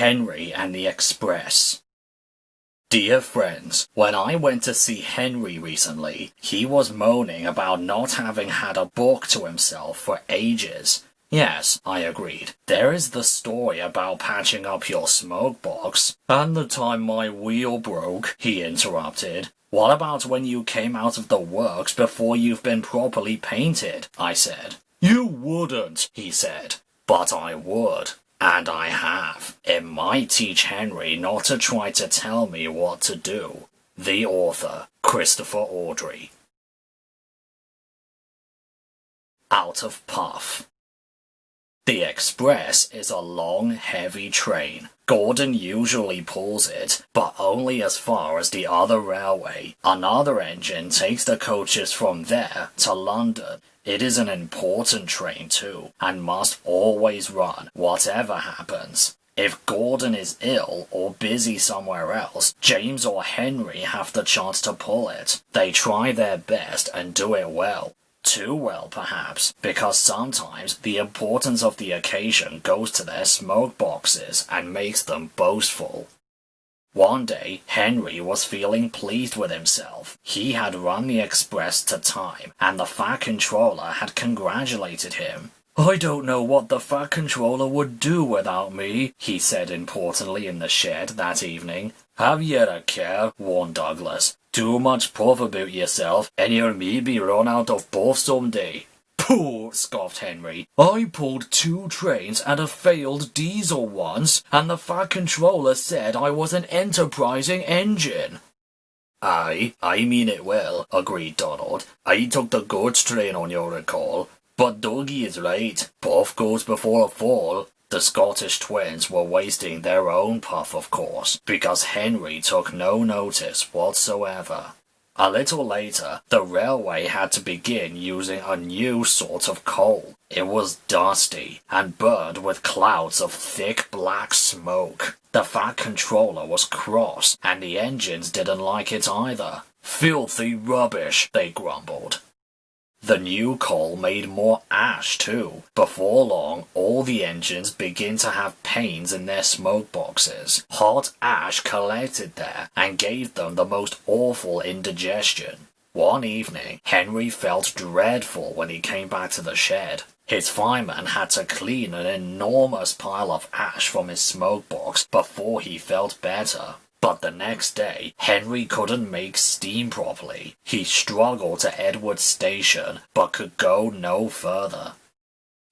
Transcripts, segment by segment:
Henry and the Express. Dear friends, when I went to see Henry recently, he was moaning about not having had a book to himself for ages. Yes, I agreed. There is the story about patching up your smoke box. And the time my wheel broke, he interrupted. What about when you came out of the works before you've been properly painted? I said. You wouldn't, he said. But I would. And I have. It might teach Henry not to try to tell me what to do. The author, Christopher Audrey. Out of puff. The Express is a long, heavy train. Gordon usually pulls it, but only as far as the other railway. Another engine takes the coaches from there to London. It is an important train too, and must always run, whatever happens. If Gordon is ill or busy somewhere else, James or Henry have the chance to pull it. They try their best and do it well. Too well, perhaps, because sometimes the importance of the occasion goes to their smoke boxes and makes them boastful. One day, Henry was feeling pleased with himself. He had run the Express to time, and the Fat Controller had congratulated him. I don't know what the Fat Controller would do without me, he said importantly in the shed that evening. Have you a care, warned Douglas. Too much puff about yourself, and you'll maybe run out of puff someday. Pooh, scoffed Henry. I pulled 2 trains and a failed diesel once, and the Fat Controller said I was an enterprising engine. Aye, I mean it well, agreed Donald. I took the goods train on your recall. But Dougie is right. Puff goes before a fall. The Scottish twins were wasting their own puff, of course, because Henry took no notice whatsoever. A little later, the railway had to begin using a new sort of coal. It was dusty and burned with clouds of thick black smoke. The Fat Controller was cross, and the engines didn't like it either. Filthy rubbish, they grumbled. The new coal made more ash too. Before long, all the engines begin to have pains in their smoke boxes. Hot ash collected there and gave them the most awful indigestion. One evening, Henry felt dreadful when he came back to the shed. His fireman had to clean an enormous pile of ash from his smoke box before he felt better. But the next day, Henry couldn't make steam properly. He struggled to Edward's station, but could go no further.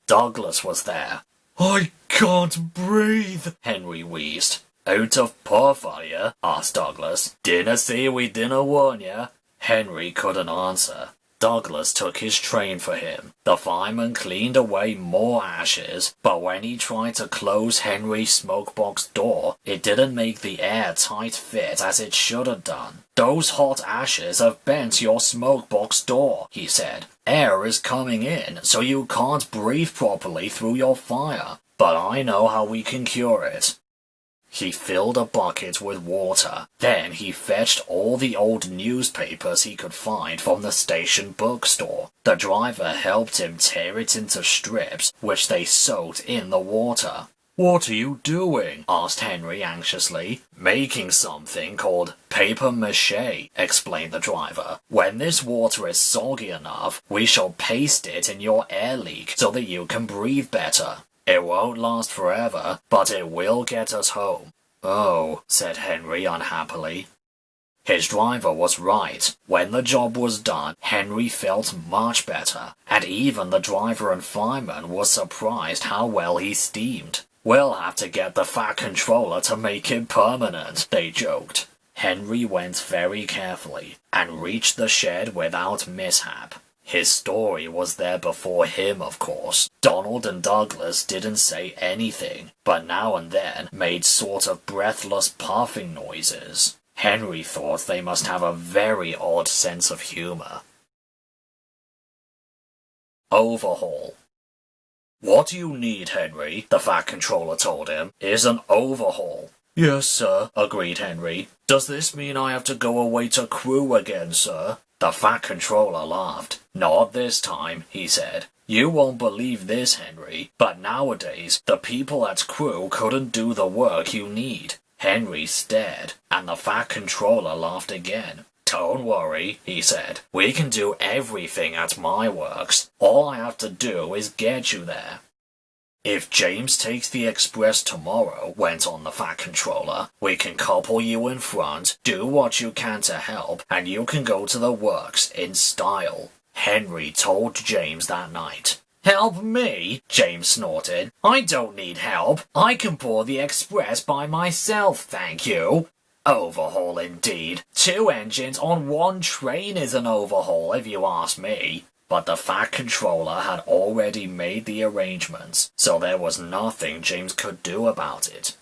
Douglas was there. I can't breathe, Henry wheezed. Out of puff, are you? Asked Douglas. Dinna say we dinna warn ya. Henry couldn't answer. Douglas took his train for him. The fireman cleaned away more ashes, but when he tried to close Henry's smokebox door, it didn't make the air tight fit as it should have done. Those hot ashes have bent your smokebox door, he said. Air is coming in, so you can't breathe properly through your fire. But I know how we can cure it. He filled a bucket with water. Then he fetched all the old newspapers he could find from the station bookstore. The driver helped him tear it into strips, which they soaked in the water. What are you doing? Asked Henry anxiously. Making something called paper mache, explained the driver. When this water is soggy enough, we shall paste it in your air leak so that you can breathe better. It won't last forever, but it will get us home. Oh, said Henry unhappily. His driver was right. When the job was done, Henry felt much better, and even the driver and fireman were surprised how well he steamed. We'll have to get the Fat Controller to make it permanent, they joked. Henry went very carefully, and reached the shed without mishap. His story was there before him, of course. Donald and Douglas didn't say anything, but now and then made sort of breathless puffing noises. Henry thought they must have a very odd sense of humor. Overhaul. What you need, Henry, the Fat Controller told him, is an overhaul. Yes, sir, agreed Henry. Does this mean I have to go away to Crewe again, sir? The Fat Controller laughed. Not this time, he said. You won't believe this, Henry, but nowadays the people at Crew couldn't do the work you need. Henry stared, and the Fat Controller laughed again. Don't worry, he said. We can do everything at my works. All I have to do is get you there. If James takes the express tomorrow, went on the Fat Controller, we can couple you in front, do what you can to help, and you can go to the works in style. Henry told James that night. Help me? James snorted. I don't need help. I can board the express by myself, thank you. Overhaul indeed. 2 engines on 1 train is an overhaul if you ask me. But the Fat Controller had already made the arrangements, so there was nothing James could do about it.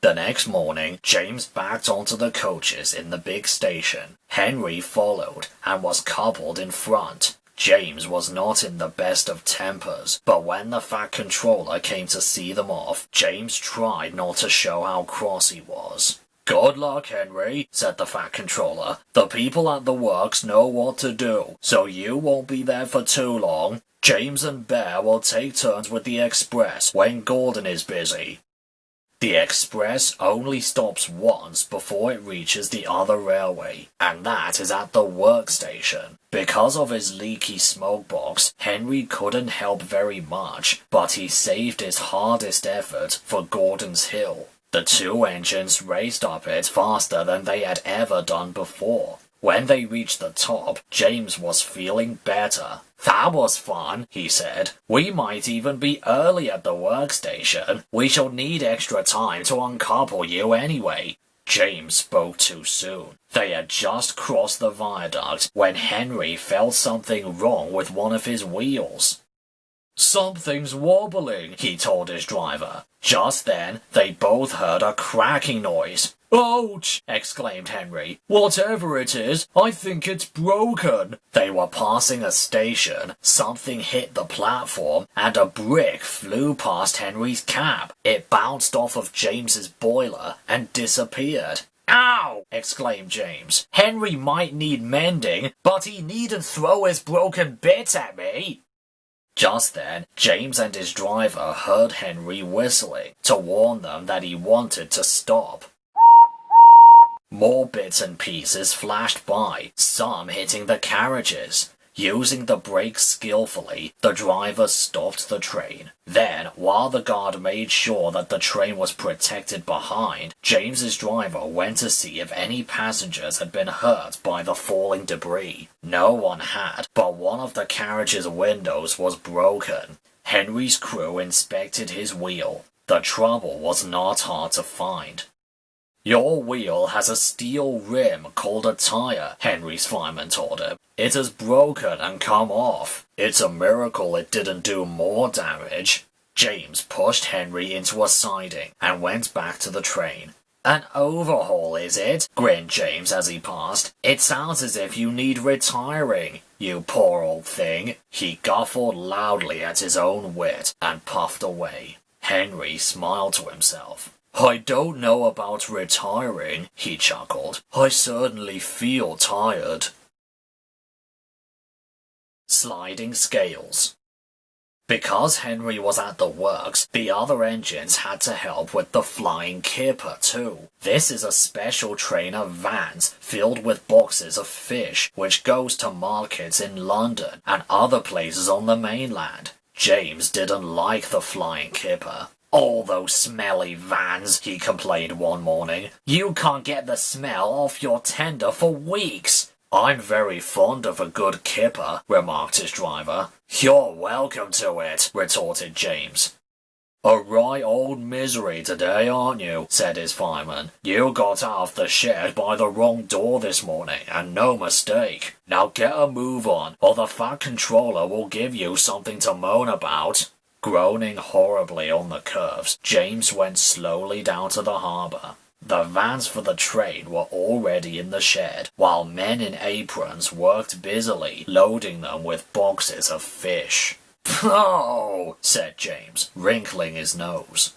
The next morning, James backed onto the coaches in the big station. Henry followed and was coupled in front. James was not in the best of tempers, but when the Fat Controller came to see them off, James tried not to show how cross he was. Good luck, Henry, said the Fat Controller. The people at the works know what to do, so you won't be there for too long. James and Bear will take turns with the express when Gordon is busy. The express only stops once before it reaches the other railway, and that is at the workstation. Because of his leaky smoke box, Henry couldn't help very much, but he saved his hardest effort for Gordon's Hill. The 2 engines raced up it faster than they had ever done before. When they reached the top, James was feeling better. That was fun, he said. We might even be early at the workstation. We shall need extra time to uncouple you anyway. James spoke too soon. They had just crossed the viaduct when Henry felt something wrong with one of his wheels. Something's wobbling, he told his driver. Just then, they both heard a cracking noise. Ouch! Exclaimed Henry. Whatever it is, I think it's broken. They were passing a station, something hit the platform, and a brick flew past Henry's cab. It bounced off of James's boiler and disappeared. Ow! Exclaimed James. Henry might need mending, but he needn't throw his broken bits at me. Just then, James and his driver heard Henry whistling to warn them that he wanted to stop. More bits and pieces flashed by, some hitting the carriages. Using the brakes skillfully, the driver stopped the train. Then, while the guard made sure that the train was protected behind, James's driver went to see if any passengers had been hurt by the falling debris. No one had, but one of the carriage's windows was broken. Henry's crew inspected his wheel. The trouble was not hard to find. Your wheel has a steel rim called a tire, Henry's fireman told him. It has broken and come off. It's a miracle it didn't do more damage. James pushed Henry into a siding and went back to the train. An overhaul, is it? Grinned James as he passed. It sounds as if you need retiring, you poor old thing. He guffawed loudly at his own wit and puffed away. Henry smiled to himself. I don't know about retiring, he chuckled. I certainly feel tired. Sliding scales. Because Henry was at the works, the other engines had to help with the flying kipper too. This is a special train of vans filled with boxes of fish, which goes to markets in London and other places on the mainland. James didn't like the flying kipper. All those smelly vans, he complained one morning. You can't get the smell off your tender for weeks. I'm very fond of a good kipper, remarked his driver. You're welcome to it, retorted James. A right old misery today, aren't you? Said his fireman. You got out of the shed by the wrong door this morning, and no mistake. Now get a move on, or the Fat Controller will give you something to moan about. Groaning horribly on the curves, James went slowly down to the harbour. The vans for the train were already in the shed, while men in aprons worked busily, loading them with boxes of fish. "Oh," said James, wrinkling his nose.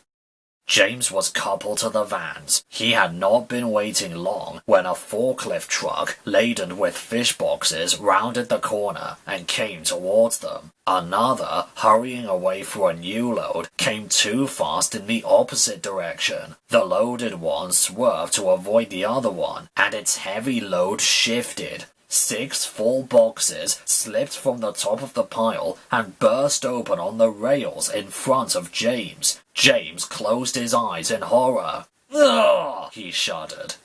James was coupled to the vans. He had not been waiting long when a forklift truck laden with fish boxes rounded the corner and came towards them. Another, hurrying away for a new load, came too fast in the opposite direction. The loaded one swerved to avoid the other one, and its heavy load shifted. 6 full boxes slipped from the top of the pile and burst open on the rails in front of James. James closed his eyes in horror. "Ugh!" he shuddered.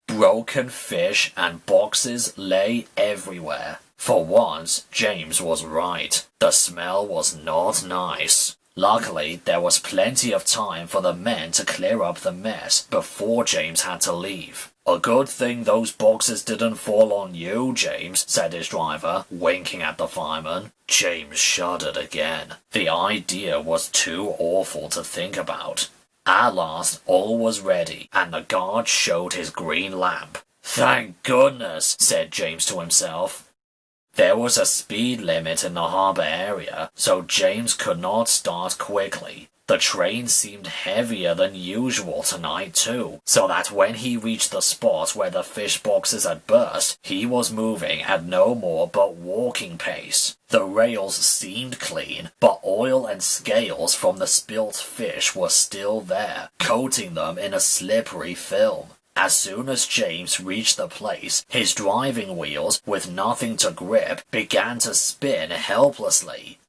Broken fish and boxes lay everywhere. For once, James was right. The smell was not nice. Luckily, there was plenty of time for the men to clear up the mess before James had to leave. "A good thing those boxes didn't fall on you, James," said his driver, winking at the fireman. James shuddered again. The idea was too awful to think about. At last, all was ready, and the guard showed his green lamp. "Thank goodness," said James to himself. There was a speed limit in the harbour area, so James could not start quickly. The train seemed heavier than usual tonight too, so that when he reached the spot where the fish boxes had burst, he was moving at no more but walking pace. The rails seemed clean, but oil and scales from the spilt fish were still there, coating them in a slippery film. As soon as James reached the place, his driving wheels, with nothing to grip, began to spin helplessly.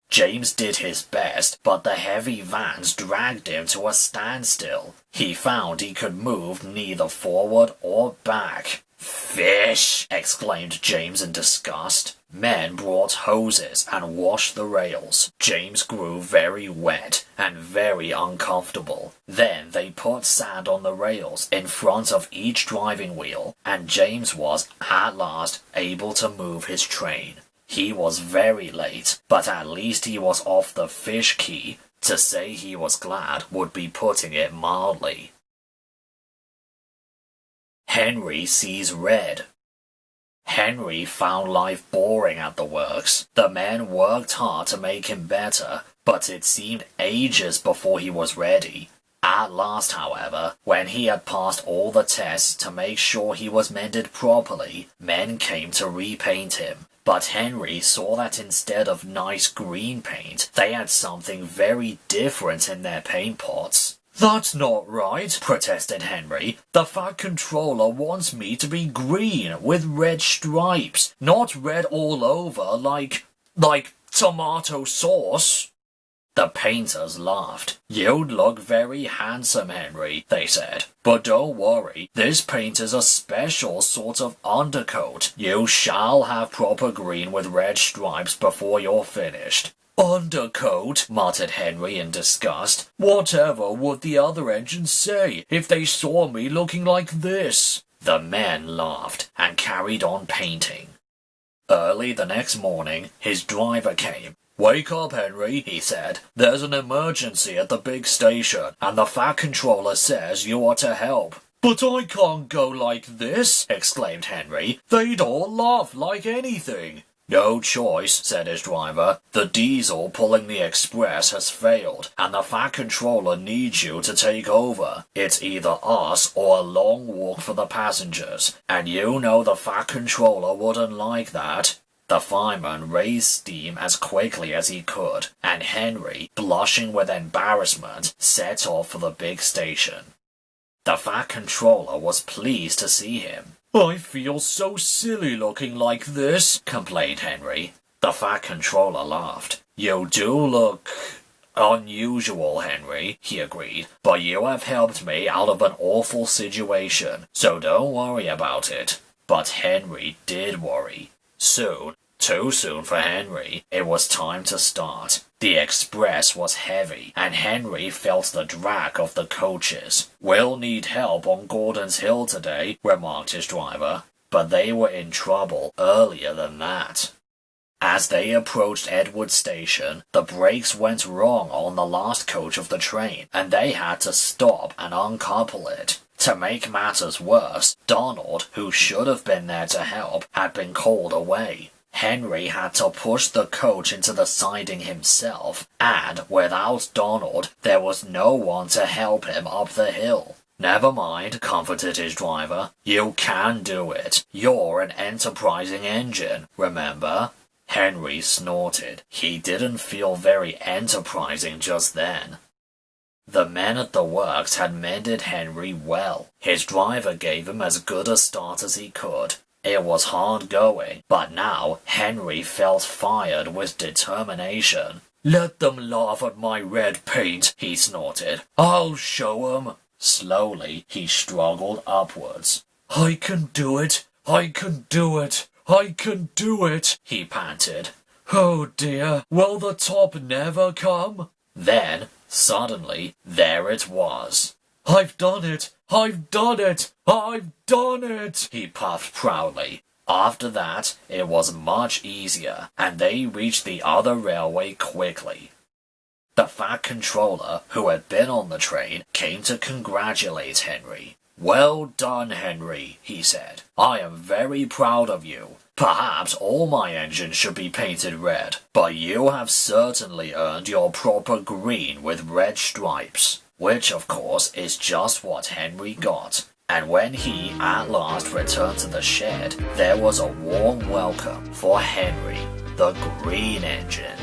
James did his best, but the heavy vans dragged him to a standstill. He found he could move neither forward or back. "Fish!" exclaimed James in disgust. Men brought hoses and washed the rails. James grew very wet and very uncomfortable. Then they put sand on the rails in front of each driving wheel, and James was, at last, able to move his train. He was very late, but at least he was off the fish quay. To say he was glad would be putting it mildly. Henry sees red. Henry found life boring at the works. The men worked hard to make him better, but it seemed ages before he was ready. At last, however, when he had passed all the tests to make sure he was mended properly, men came to repaint him. But Henry saw that instead of nice green paint, they had something very different in their paint pots. "That's not right," protested Henry. "The Fat Controller wants me to be green with red stripes, not red all over like tomato sauce." The painters laughed. "You'd look very handsome, Henry," they said. "But don't worry, this paint is a special sort of undercoat. You shall have proper green with red stripes before you're finished." "Undercoat?" muttered Henry in disgust. "Whatever would the other engines say if they saw me looking like this?" The men laughed and carried on painting. Early the next morning, his driver came. "Wake up, Henry," he said. "There's an emergency at the big station, and the Fat Controller says you are to help." "But I can't go like this," exclaimed Henry. "They'd all laugh like anything." "No choice," said his driver. "The diesel pulling the express has failed, and the Fat Controller needs you to take over. It's either us or a long walk for the passengers, and you know the Fat Controller wouldn't like that." The fireman raised steam as quickly as he could, and Henry, blushing with embarrassment, set off for the big station. The Fat Controller was pleased to see him. "I feel so silly looking like this," complained Henry. The Fat Controller laughed. "You do look unusual, Henry," he agreed, "but you have helped me out of an awful situation, so don't worry about it." But Henry did worry. Soon, too soon for Henry, it was time to start. The express was heavy, and Henry felt the drag of the coaches. "We'll need help on Gordon's Hill today," remarked his driver. But they were in trouble earlier than that. As they approached Edward Station, the brakes went wrong on the last coach of the train, and they had to stop and uncouple it. To make matters worse, Donald, who should have been there to help, had been called away. Henry had to push the coach into the siding himself, and without Donald, there was no one to help him up the hill. Never mind, comforted his driver. You can do it. You're an enterprising engine, remember? Henry snorted. He didn't feel very enterprising just then. The men at the works had mended Henry well. His driver gave him as good a start as he could. It was hard going, but now Henry felt fired with determination. Let them laugh at my red paint, he snorted. I'll show 'em. Slowly, he struggled upwards. I can do it! I can do it! I can do it! He panted. Oh dear, will the top never come? Then, suddenly, there it was. I've done it! I've done it! I've done it! He puffed proudly. After that, it was much easier, and they reached the other railway quickly. The fat controller, who had been on the train, came to congratulate Henry. Well done, Henry, he said. I am very proud of you. Perhaps all my engines should be painted red, but you have certainly earned your proper green with red stripes. Which, of course, is just what Henry got. And when he at last returned to the shed, there was a warm welcome for Henry, the green engine.